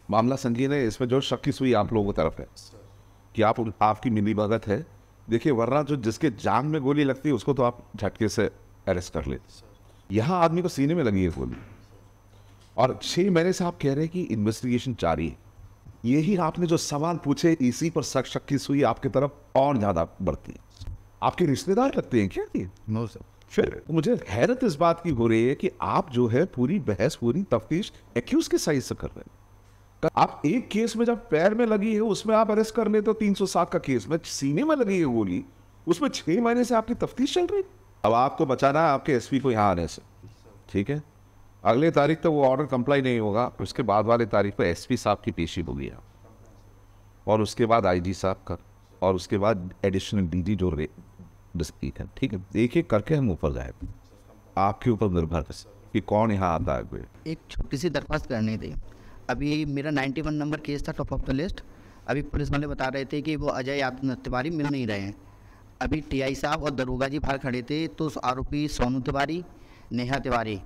मामला संगीन है। इसमें जो शक की सुई आप लोगों की तरफ है कि आपकी मिली भगत है। देखिए, वरना जो जिसके जान में गोली लगती है उसको तो आप झटके से अरेस्ट कर लेते। यहाँ आदमी को सीने में लगी है गोली और 6 महीने से आप कह रहे हैं कि इन्वेस्टिगेशन जारी है। यही आपने जो सवाल पूछे, इसी पर शक की सुई आपकी तरफ और ज्यादा बढ़ती है। आपके रिश्तेदार लगते हैं क्या ये? No sir. फिर मुझे हैरत इस बात की हो रही है कि आप जो है पूरी बहस, पूरी तफ्तीश एक्यूज के साइड से कर रहे हैं। आप एक केस में जब पैर में लगी है उसमें आप अरेस्ट कर लेते हो, 307 का केस में सीने में लगी है गोली, उसमें 6 महीने से आपकी तफ्तीश चल रही है। अब आपको बचाना है आपके एसपी को यहाँ आने से, ठीक है? अगले तारीख तक वो ऑर्डर कंप्लाई नहीं होगा, उसके बाद वाले तारीख पर एसपी साहब की पेशी होगी और उसके बाद आईजी साहब का और उसके बाद एडिशनल डीजी जो डिस्ट्रिक्ट है, ठीक है? एक एक करके हम ऊपर जाए, आपके ऊपर निर्भर है कि कौन यहाँ आता है। एक छोटी सी दरख्वास्त करनी थी। अभी मेरा 91 नंबर केस था, टॉप ऑफ द लिस्ट। अभी पुलिस वाले बता रहे थे कि वो अजय यादव तिवारी मिल नहीं रहे हैं। अभी टीआई साहब और दरोगा जी बाहर खड़े थे, तो उस आरोपी सोनू तिवारी, नेहा तिवारी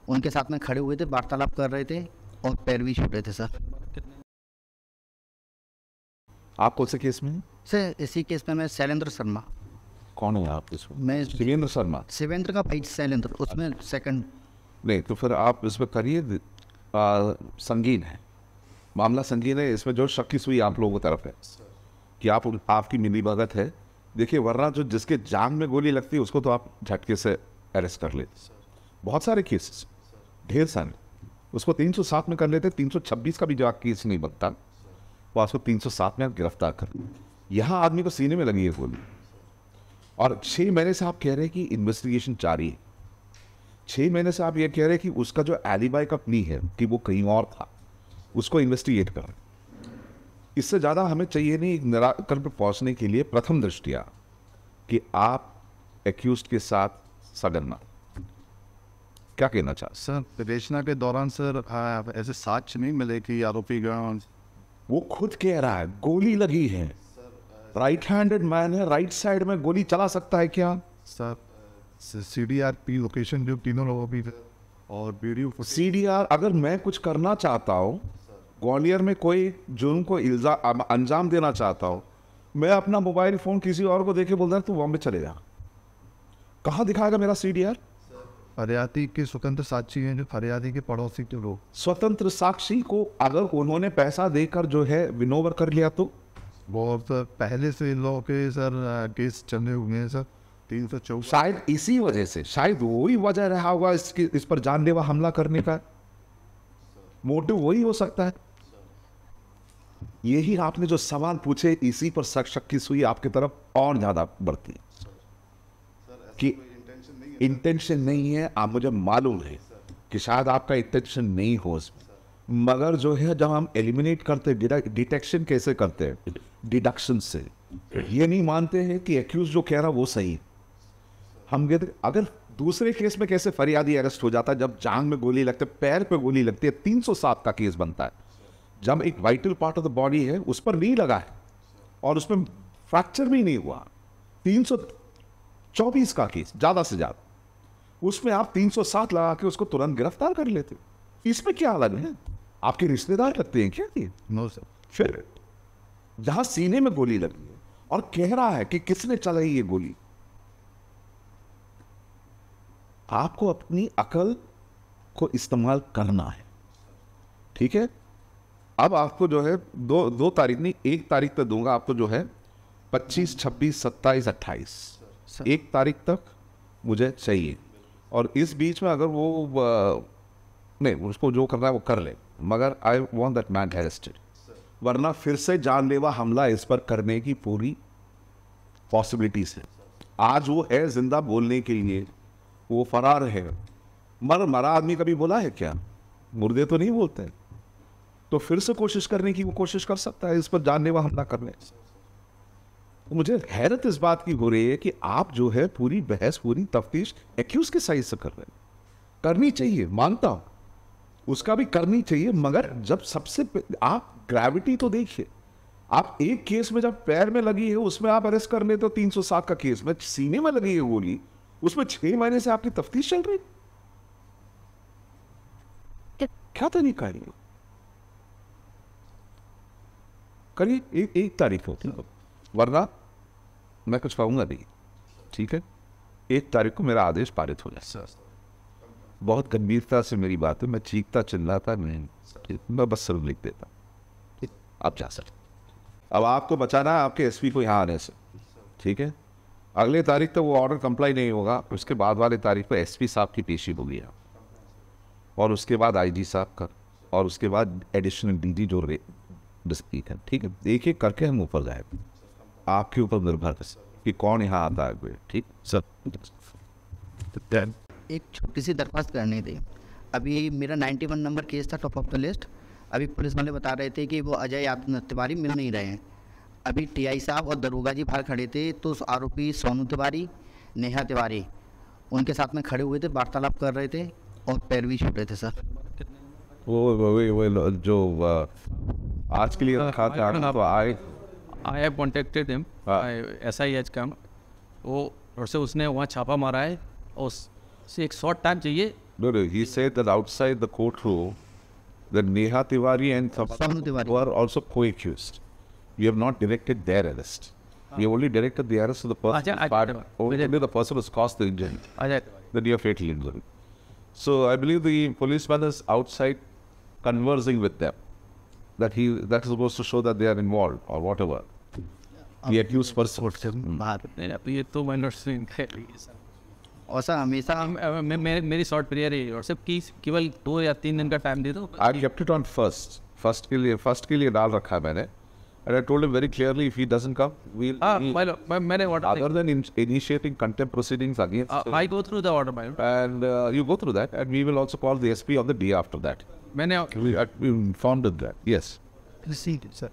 उनके साथ में खड़े हुए थे, वार्तालाप कर रहे थे और पैरवी छूट रहे थे। सर आप कौन से केस में? सर इसी केस में मैं शैलेंद्र शर्मा। कौन है आप इसमें? मैं शिवेंद्र शर्मा। शिवेंद्र का भाई शैलेंद्र, उसमें सेकंड। नहीं तो फिर आप इसमें करिए, संगीन है, मामला संगीन है। इसमें जो शक की सुई आप लोगों की तरफ है कि आपकी मिली भगत है। देखिए, वरना जो जिसके जान में गोली लगती है उसको तो आप झटके से अरेस्ट कर लेते। बहुत सारे केसेस, ढेर सारे, उसको 307 में कर लेते। 326 का भी जो केस नहीं बनता वो आपको 307 में गिरफ्तार कर। यहाँ आदमी को सीने में लगी है गोली और 6 महीने से आप कह रहे हैं कि इन्वेस्टिगेशन जारी है। 6 महीने से आप ये कह रहे हैं कि उसका जो एलिबाई का प्ली है कि वो कहीं और था, उसको इन्वेस्टिगेट कर। इससे ज़्यादा हमें चाहिए नहीं एक निराकरण पर पहुंचने के लिए प्रथम दृष्टिया कि आप एक्यूज्ड के साथ सगना। क्या कहना चाहते सर, विवेचना के दौरान सर ऐसे साक्ष्य नहीं मिले कि आरोपी वो खुद कह रहा है गोली लगी है, राइट हैंडेड मैन है, राइट साइड में गोली चला सकता है क्या? सर CDRP लोकेशन जो तीनों लोगों की और वीडियो CDR, अगर मैं कुछ करना चाहता हूँ, ग्वालियर में कोई जुर्म को अंजाम देना चाहता हूँ, मैं अपना मोबाइल फोन किसी और को देके बोलता है तू बॉम्बे चले जा, कहाँ दिखाएगा मेरा CDR? फरियादी के स्वतंत्र साक्षी हैं, जो फरियादी के पड़ोसी के लोग। स्वतंत्र साक्षी को अगर उन्होंने पैसा देकर जो है विनोवर कर लिया तो वो पहले से इन लोगों के सर केस चले हुए हैं सर 314। शायद इसी वजह से, शायद वही वजह रहा होगा इस पर जानलेवा हमला करने का। मोटिव वही हो सकता है। यही आपने जो सवाल पूछे, इसी पर शक की सुई आपकी तरफ और ज्यादा बढ़ती है कि इंटेंशन नहीं है। आप मुझे मालूम है कि शायद आपका इंटेंशन नहीं हो इसमें, मगर जो है जब हम एलिमिनेट करते हैं, डिटेक्शन कैसे करते हैं? डिडक्शन से। ये नहीं मानते हैं कि एक्यूज जो कह रहा वो सही है। हम कहते अगर दूसरे केस में कैसे फरियादी अरेस्ट हो जाता है जब जांग में गोली लगती है, पैर पे गोली लगती है, 307 का केस बनता है। जब एक vital part of the body है उस पर नहीं लगा है और उसमें फ्रैक्चर भी नहीं हुआ, 324 का केस ज्यादा से ज्यादा, उसमें आप 307 लगा के उसको तुरंत गिरफ्तार कर लेते। इसमें क्या अलग है? आपके रिश्तेदार लगते हैं क्या ये? No sir. फिर जहां सीने में गोली लगी है और कह रहा है कि किसने चलाई ये गोली, आपको अपनी अकल को इस्तेमाल करना है, ठीक है? अब आपको जो है दो तारीख नहीं, 1 तारीख तक दूंगा आपको, जो है 25, 26, 27, 28, 1 तारीख तक मुझे चाहिए। और इस बीच में अगर वो नहीं, उसको जो करना है वो कर ले, मगर I want that man arrested, वरना फिर से जानलेवा हमला इस पर करने की पूरी पॉसिबिलिटीज है। आज वो है जिंदा बोलने के लिए, वो फरार है। मरा आदमी कभी बोला है क्या? मुर्दे तो नहीं बोलते। तो फिर से कोशिश करने की वो कोशिश कर सकता है इस पर जानलेवा हमला करने। तो मुझे हैरत इस बात की हो रही है कि आप जो है पूरी बहस, पूरी तफ्तीश एक्यूज के साइड से कर रहे हैं। करनी चाहिए, मानता हूं, उसका भी करनी चाहिए, मगर जब सबसे आप ग्रेविटी तो देखिए, आप एक केस में जब पैर में लगी है उसमें आप अरेस्ट कर लेते हो, 307 का केस में सीने में लगी है गोली, उसमें 6 महीने से आपकी तफ्तीश चल रही। क्या तरीका है? करिए एक तारीख को, वरना मैं कुछ कहूँगा नहीं, ठीक है। 1 तारीख को मेरा आदेश पारित हो जाए। बहुत गंभीरता से मेरी बात है, मैं चीखता चिल्लाता नहीं, मैं बस सिर्फ लिख देता, आप जा सकते। अब आपको बचाना है आपके एसपी को यहाँ आने से, ठीक है। अगले तारीख तक वो ऑर्डर कंप्लाई नहीं होगा, उसके बाद वाले तारीख पर एसपी साहब की पेशी होगी, और उसके बाद आईजी साहब का, और उसके बाद एडिशनल डीजी जो डिस्ट्रिक्ट है, ठीक है। एक एक करके हम ऊपर जाए, आपके ऊपर निर्भर है कि कौन यहाँ आता है, ठीक सर। एक छोटी सी दरख्वास्त करनी थी। अभी मेरा 91 नंबर केस था, टॉप ऑफ द लिस्ट। अभी पुलिस वाले बता रहे थे कि वो अजय यादव तिवारी मिल नहीं रहे हैं। अभी टीआई साहब और दरोगा जी बाहर खड़े थे, तो उस आरोपी सोनू तिवारी, नेहा तिवारी उनके साथ में खड़े हुए थे, वार्तालाप कर रहे थे और पैर भी छूट रहे थे सर। वो जो आज के लिए रखा था, तो I have contacted him. SI has come. वो और से उसने वहाँ छापा मारा है और उससे एक शॉर्ट टाइम चाहिए। No, he said that outside the courtroom, that Neha Tiwari and Sonu Tiwari were also co-accused. We have not directed their arrest. We have only directed the arrest of the person only the person who's caused the injury, the near fatal injury. So I believe the policeman is outside conversing with them. That is supposed to show that they are involved or whatever. The accused person. बाहर। नहीं अब ये तो मैंने और sir हमेशा मेरी short prayer है और सब की केवल 2 या 3 दिन का टाइम दे दो। I kept it on first. First के लिए डाल रखा है मैंने. And I told him very clearly, if he doesn't come, we'll. मैंने Other than initiating contempt proceedings against. I go through the order, And you go through that, and we will also call the SP on the day after that. मैंने We informed of that. Yes. Received it, sir.